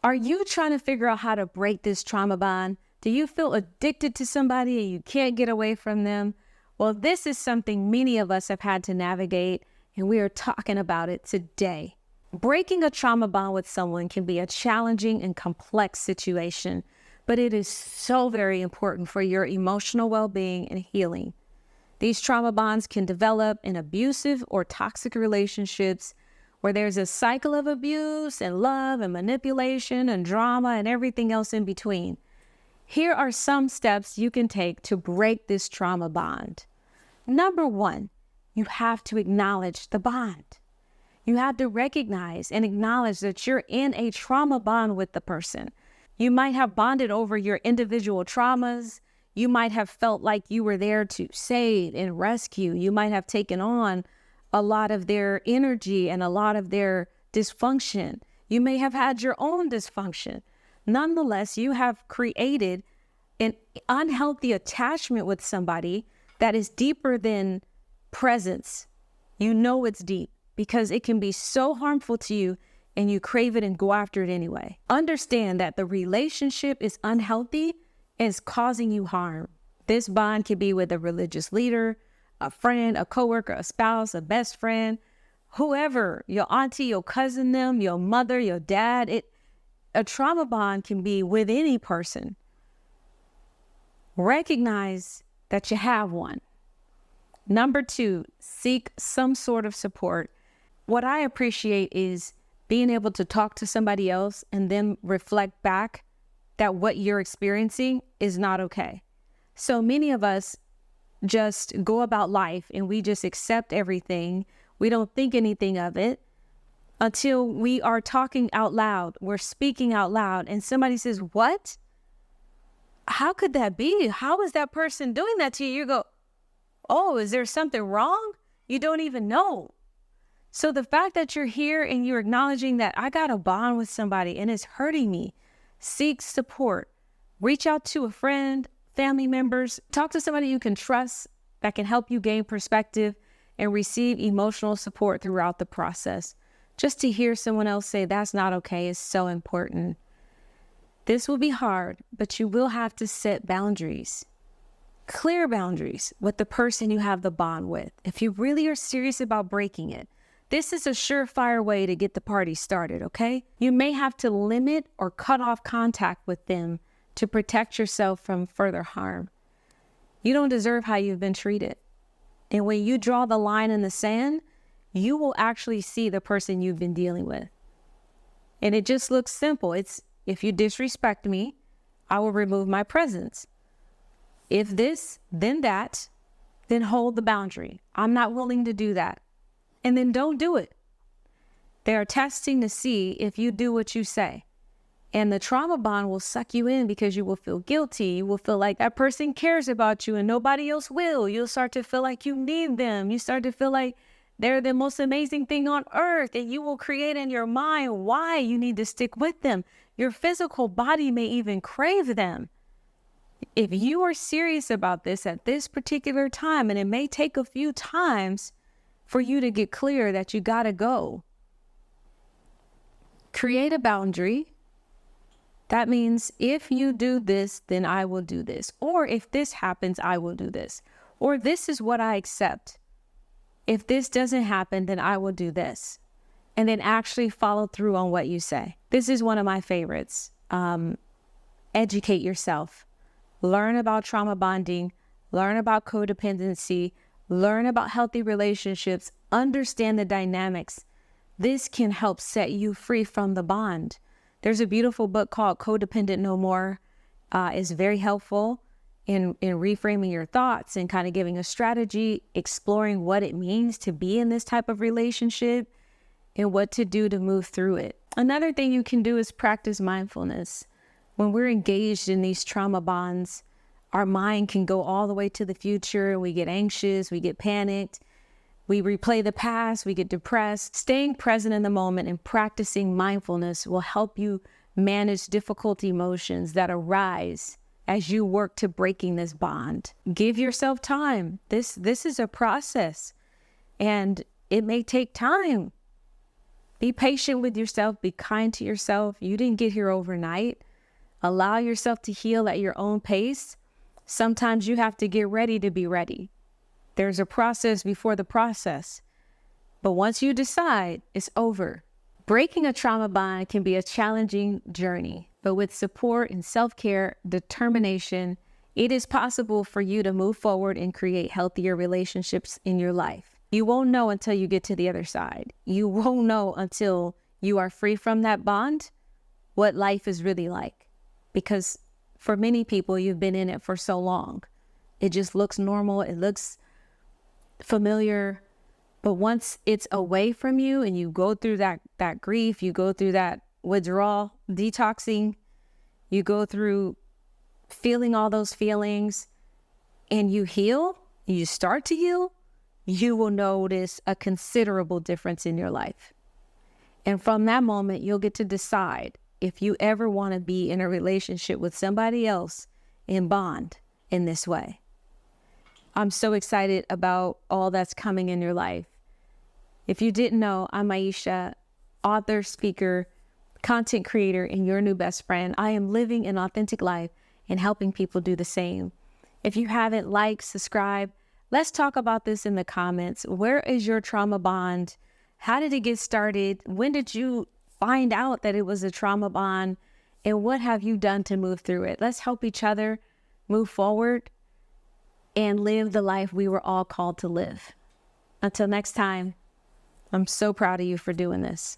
Are you trying to figure out how to break this trauma bond? Do you feel addicted to somebody and you can't get away from them? Well, this is something many of us have had to navigate, and we are talking about it today. Breaking a trauma bond with someone can be a challenging and complex situation, but it is so very important for your emotional well-being and healing. These trauma bonds can develop in abusive or toxic relationships where there's a cycle of abuse and love and manipulation and drama and everything else in between. Here are some steps you can take to break this trauma bond. Number one, you have to acknowledge the bond. You have to recognize and acknowledge that you're in a trauma bond with the person. You might have bonded over your individual traumas. You might have felt like you were there to save and rescue. You might have taken on a lot of their energy and a lot of their dysfunction. You may have had your own dysfunction. Nonetheless, you have created an unhealthy attachment with somebody that is deeper than presence. You know it's deep because it can be so harmful to you and you crave it and go after it anyway. Understand that the relationship is unhealthy and is causing you harm. This bond can be with a religious leader, a friend, a coworker, a spouse, a best friend, whoever, your auntie, your cousin, them, your mother, your dad. A trauma bond can be with any person. Recognize that you have one. Number two, seek some sort of support. What I appreciate is being able to talk to somebody else and then reflect back that what you're experiencing is not okay. So many of us just go about life and we just accept everything. We don't think anything of it until we are talking out loud. We're speaking out loud and somebody says, "What? How could that be? How is that person doing that to you?" You go, "Oh, is there something wrong?" You don't even know. So the fact that you're here and you're acknowledging that I got a bond with somebody and it's hurting me, seek support. Reach out to a friend, family members. Talk to somebody you can trust that can help you gain perspective and receive emotional support throughout the process. Just to hear someone else say that's not okay is so important. This will be hard, but you will have to set boundaries. Clear boundaries with the person you have the bond with. If you really are serious about breaking it, this is a surefire way to get the party started, okay? You may have to limit or cut off contact with them to protect yourself from further harm. You don't deserve how you've been treated. And when you draw the line in the sand, you will actually see the person you've been dealing with. And it just looks simple. It's, if you disrespect me, I will remove my presence. If this, then that, then hold the boundary. I'm not willing to do that. And then don't do it. They are testing to see if you do what you say. And the trauma bond will suck you in because you will feel guilty. You will feel like that person cares about you and nobody else will. You'll start to feel like you need them. You start to feel like they're the most amazing thing on earth. And you will create in your mind why you need to stick with them. Your physical body may even crave them. If you are serious about this at this particular time, and it may take a few times for you to get clear that you gotta go, create a boundary. That means if you do this, then I will do this. Or if this happens, I will do this. Or this is what I accept. If this doesn't happen, then I will do this. And then actually follow through on what you say. This is one of my favorites. Educate yourself. Learn about trauma bonding. Learn about codependency. Learn about healthy relationships. Understand the dynamics. This can help set you free from the bond. There's a beautiful book called Codependent No More. It's very helpful in reframing your thoughts and kind of giving a strategy, exploring what it means to be in this type of relationship and what to do to move through it. Another thing you can do is practice mindfulness. When we're engaged in these trauma bonds, our mind can go all the way to the future. We get anxious, we get panicked. We replay the past, we get depressed. Staying present in the moment and practicing mindfulness will help you manage difficult emotions that arise as you work to breaking this bond. Give yourself time. This is a process and it may take time. Be patient with yourself. Be kind to yourself. You didn't get here overnight. Allow yourself to heal at your own pace. Sometimes you have to get ready to be ready. There's a process before the process. But once you decide, it's over. Breaking a trauma bond can be a challenging journey, but with support and self-care, determination, it is possible for you to move forward and create healthier relationships in your life. You won't know until you get to the other side. You won't know until you are free from that bond what life is really like. Because for many people, you've been in it for so long. It just looks normal. It looks familiar. But once it's away from you and you go through that grief, you go through that withdrawal, detoxing, you go through feeling all those feelings and you heal, you start to heal, you will notice a considerable difference in your life. And from that moment, you'll get to decide if you ever want to be in a relationship with somebody else in bond in this way. I'm so excited about all that's coming in your life. If you didn't know, I'm Myesha, author, speaker, content creator, and your new best friend. I am living an authentic life and helping people do the same. If you haven't liked, subscribe, let's talk about this in the comments. Where is your trauma bond? How did it get started? When did you find out that it was a trauma bond? And what have you done to move through it? Let's help each other move forward and live the life we were all called to live. Until next time, I'm so proud of you for doing this.